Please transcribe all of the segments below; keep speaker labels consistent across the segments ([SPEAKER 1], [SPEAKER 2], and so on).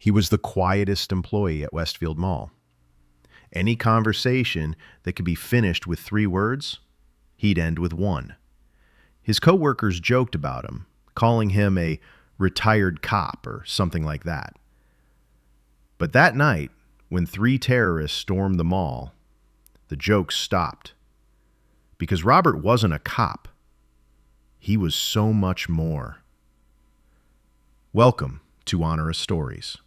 [SPEAKER 1] He was the quietest employee at Westfield Mall. Any conversation that could be finished with 3 words, he'd end with 1. His coworkers joked about him, calling him a retired cop or something like that. But that night, when 3 terrorists stormed the mall, the jokes stopped. Because Robert wasn't a cop. He was so much more. Welcome to Onerous Stories.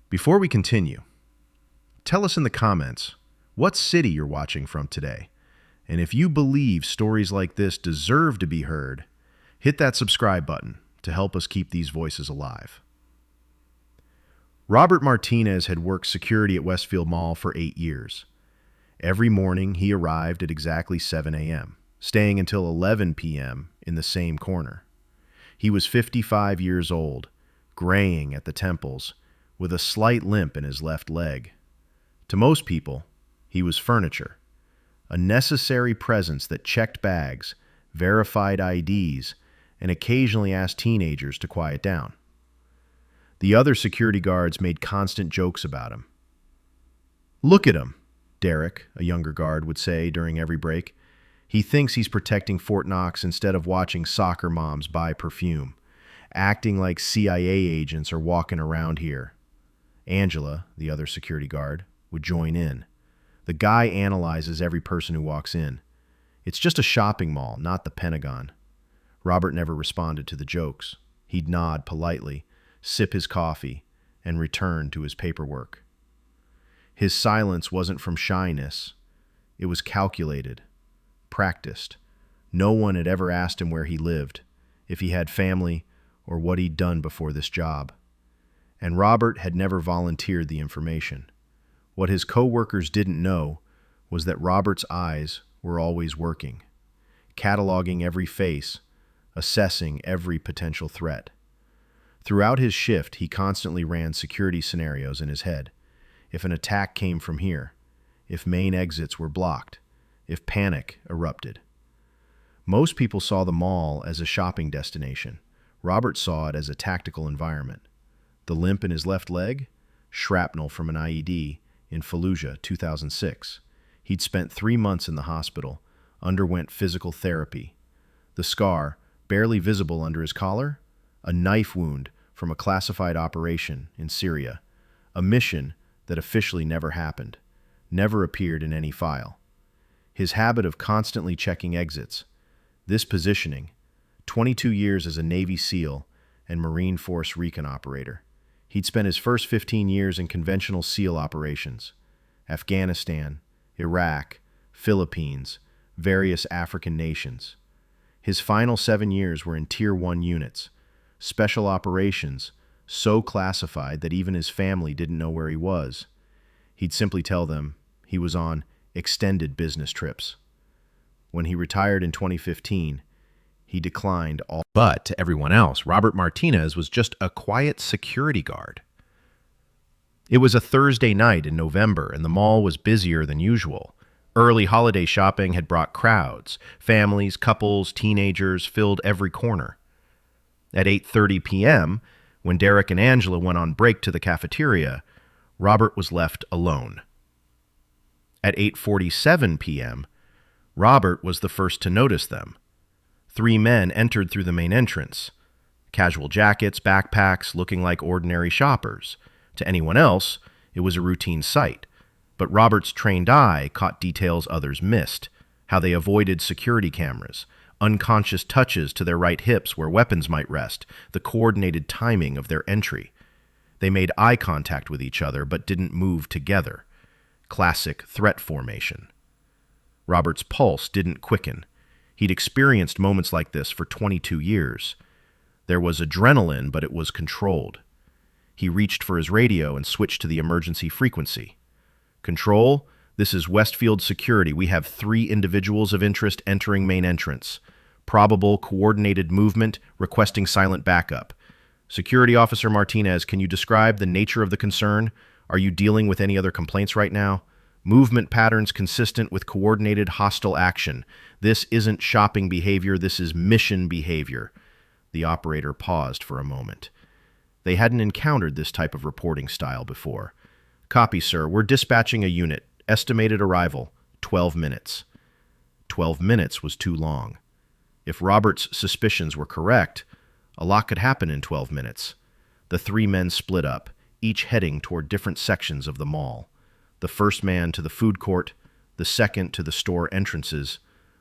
[SPEAKER 1] Before we continue, tell us in the comments what city you're watching from today. And if you believe stories like this deserve to be heard, hit that subscribe button to help us keep these voices alive. Robert Martinez had worked security at Westfield Mall for 8 years. Every morning he arrived at exactly 7 a.m., staying until 11 p.m. in the same corner. He was 55 years old, graying at the temples, with a slight limp in his left leg. To most people, he was furniture, a necessary presence that checked bags, verified IDs, and occasionally asked teenagers to quiet down. The other security guards made constant jokes about him. "Look at him," Derek, a younger guard, would say during every break. "He thinks he's protecting Fort Knox instead of watching soccer moms buy perfume. Acting like CIA agents are walking around here." Angela, the other security guard, would join in. "The guy analyzes every person who walks in. It's just a shopping mall, not the Pentagon." Robert never responded to the jokes. He'd nod politely, sip his coffee, and return to his paperwork. His silence wasn't from shyness. It was calculated, practiced. No one had ever asked him where he lived, if he had family, or what he'd done before this job. And Robert had never volunteered the information. What his coworkers didn't know was that Robert's eyes were always working, cataloging every face, assessing every potential threat. Throughout his shift, he constantly ran security scenarios in his head. If an attack came from here, if main exits were blocked, if panic erupted. Most people saw the mall as a shopping destination. Robert saw it as a tactical environment. The limp in his left leg? Shrapnel from an IED in Fallujah, 2006. He'd spent 3 months in the hospital, underwent physical therapy. The scar, barely visible under his collar? A knife wound from a classified operation in Syria. A mission that officially never happened, never appeared in any file. His habit of constantly checking exits, this positioning, 22 years as a Navy SEAL and Marine Force Recon operator. He'd spent his first 15 years in conventional SEAL operations, Afghanistan, Iraq, Philippines, various African nations. His final 7 years were in Tier 1 units, special operations, so classified that even his family didn't know where he was. He'd simply tell them he was on extended business trips. When he retired in 2015, he declined all. But to everyone else, Robert Martinez was just a quiet security guard. It was a Thursday night in November, and the mall was busier than usual. Early holiday shopping had brought crowds. Families, couples, teenagers filled every corner. At 8:30 p.m., when Derek and Angela went on break to the cafeteria, Robert was left alone. At 8:47 p.m., Robert was the first to notice them. 3 men entered through the main entrance. Casual jackets, backpacks, looking like ordinary shoppers. To anyone else, it was a routine sight. But Robert's trained eye caught details others missed, how they avoided security cameras, unconscious touches to their right hips where weapons might rest, the coordinated timing of their entry. They made eye contact with each other but didn't move together. Classic threat formation. Robert's pulse didn't quicken. He'd experienced moments like this for 22 years. There was adrenaline, but it was controlled. He reached for his radio and switched to the emergency frequency. "Control, this is Westfield Security. We have 3 individuals of interest entering main entrance. Probable coordinated movement, requesting silent backup. Security Officer Martinez, can you describe the nature of the concern? Are you dealing with any other complaints right now? Movement patterns consistent with coordinated hostile action. This isn't shopping behavior, this is mission behavior." The operator paused for a moment. They hadn't encountered this type of reporting style before. "Copy, sir. We're dispatching a unit. Estimated arrival, 12 minutes. 12 minutes was too long. If Robert's suspicions were correct, a lot could happen in 12 minutes. The three men split up, each heading toward different sections of the mall. The first man to the food court, the second to the store entrances,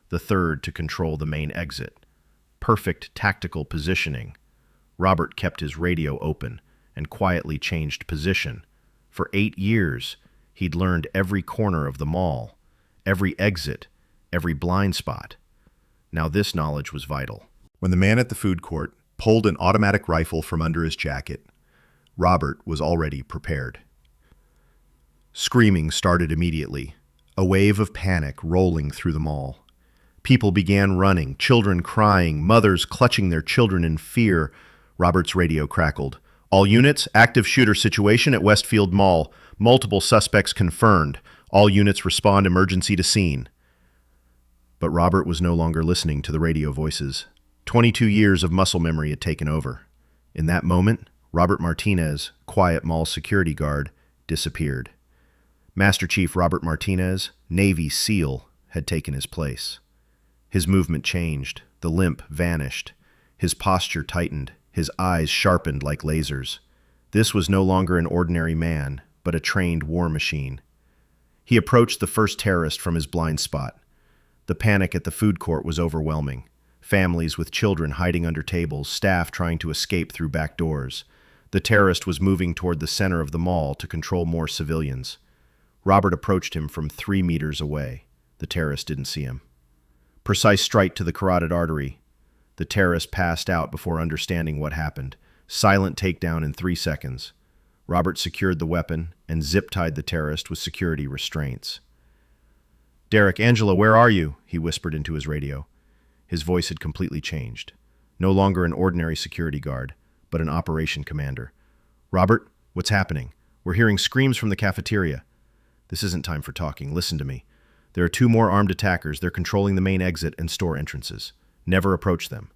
[SPEAKER 1] the third to control the main exit. Perfect tactical positioning. Robert kept his radio open and quietly changed position. For 8 years, he'd learned every corner of the mall, every exit, every blind spot. Now this knowledge was vital. When the man at the food court pulled an automatic rifle from under his jacket, Robert was already prepared. Screaming started immediately, a wave of panic rolling through the mall. People began running, children crying, mothers clutching their children in fear. Robert's radio crackled. "All units, active shooter situation at Westfield Mall. Multiple suspects confirmed. All units respond emergency to scene." But Robert was no longer listening to the radio voices. 22 years of muscle memory had taken over. In that moment, Robert Martinez, quiet mall security guard, disappeared. Master Chief Robert Martinez, Navy SEAL, had taken his place. His movement changed. The limp vanished. His posture tightened. His eyes sharpened like lasers. This was no longer an ordinary man, but a trained war machine. He approached the first terrorist from his blind spot. The panic at the food court was overwhelming. Families with children hiding under tables, staff trying to escape through back doors. The terrorist was moving toward the center of the mall to control more civilians. Robert approached him from 3 meters away. The terrorist didn't see him. Precise strike to the carotid artery. The terrorist passed out before understanding what happened. Silent takedown in 3 seconds. Robert secured the weapon and zip-tied the terrorist with security restraints. "Derek, Angela, where are you?" he whispered into his radio. His voice had completely changed. No longer an ordinary security guard, but an operation commander. "Robert, what's happening? We're hearing screams from the cafeteria." "This isn't time for talking. Listen to me. There are 2 more armed attackers. They're controlling the main exit and store entrances. Never approach them.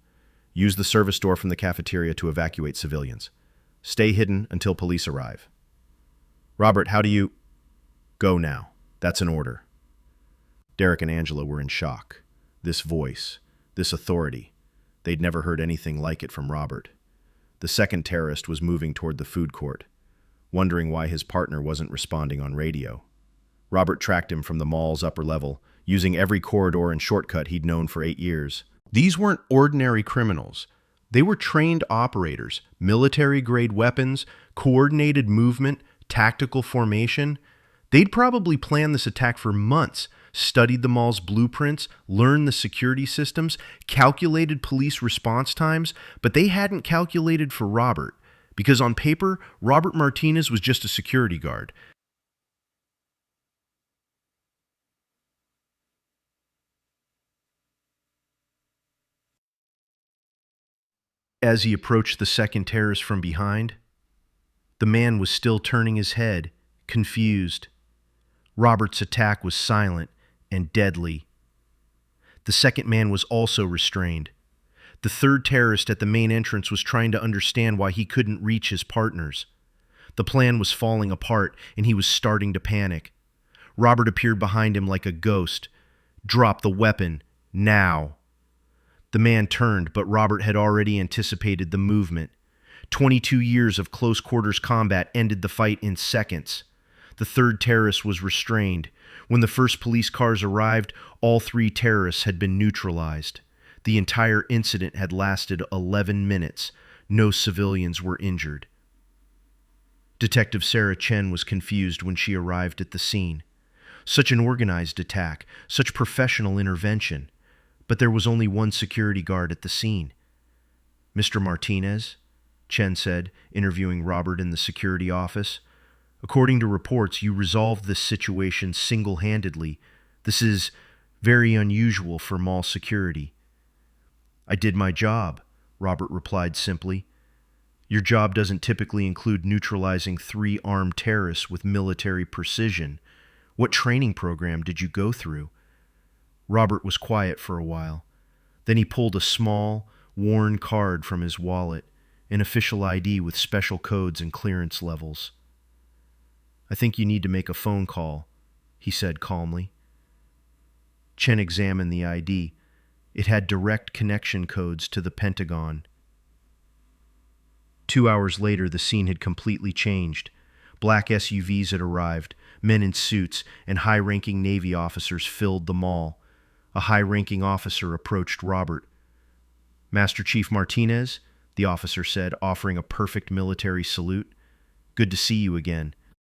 [SPEAKER 1] Use the service door from the cafeteria to evacuate civilians. Stay hidden until police arrive." "Robert, how do you—" "Go now. That's an order." Derek and Angela were in shock. This voice, this authority, they'd never heard anything like it from Robert. The second terrorist was moving toward the food court, wondering why his partner wasn't responding on radio. Robert tracked him from the mall's upper level, using every corridor and shortcut he'd known for 8 years. These weren't ordinary criminals. They were trained operators, military-grade weapons, coordinated movement, tactical formation. They'd probably planned this attack for months, studied the mall's blueprints, learned the security systems, calculated police response times, but they hadn't calculated for Robert, because on paper, Robert Martinez was just a security guard. As he approached the second terrorist from behind, the man was still turning his head, confused. Robert's attack was silent and deadly. The second man was also restrained. The third terrorist at the main entrance was trying to understand why he couldn't reach his partners. The plan was falling apart, and he was starting to panic. Robert appeared behind him like a ghost. "Drop the weapon, now." The man turned, but Robert had already anticipated the movement. 22 years of close-quarters combat ended the fight in seconds. The third terrorist was restrained. When the first police cars arrived, all 3 terrorists had been neutralized. The entire incident had lasted 11 minutes. No civilians were injured. Detective Sarah Chen was confused when she arrived at the scene. Such an organized attack, such professional intervention. But there was only one security guard at the scene. "Mr. Martinez," Chen said, interviewing Robert in the security office. "According to reports, you resolved this situation single-handedly. This is very unusual for mall security." "I did my job," Robert replied simply. "Your job doesn't typically include neutralizing 3 armed terrorists with military precision. What training program did you go through?" Robert was quiet for a while. Then he pulled a small, worn card from his wallet. an official ID with special codes and clearance levels. "I think you need to make a phone call," he said calmly. Chen examined the ID. It had direct connection codes to the Pentagon. 2 hours later, the scene had completely changed. Black SUVs had arrived. Men in suits and high-ranking Navy officers filled the mall. A high-ranking officer approached Robert. "Master Chief Martinez," the officer said, offering a perfect military salute. "Good to see you again.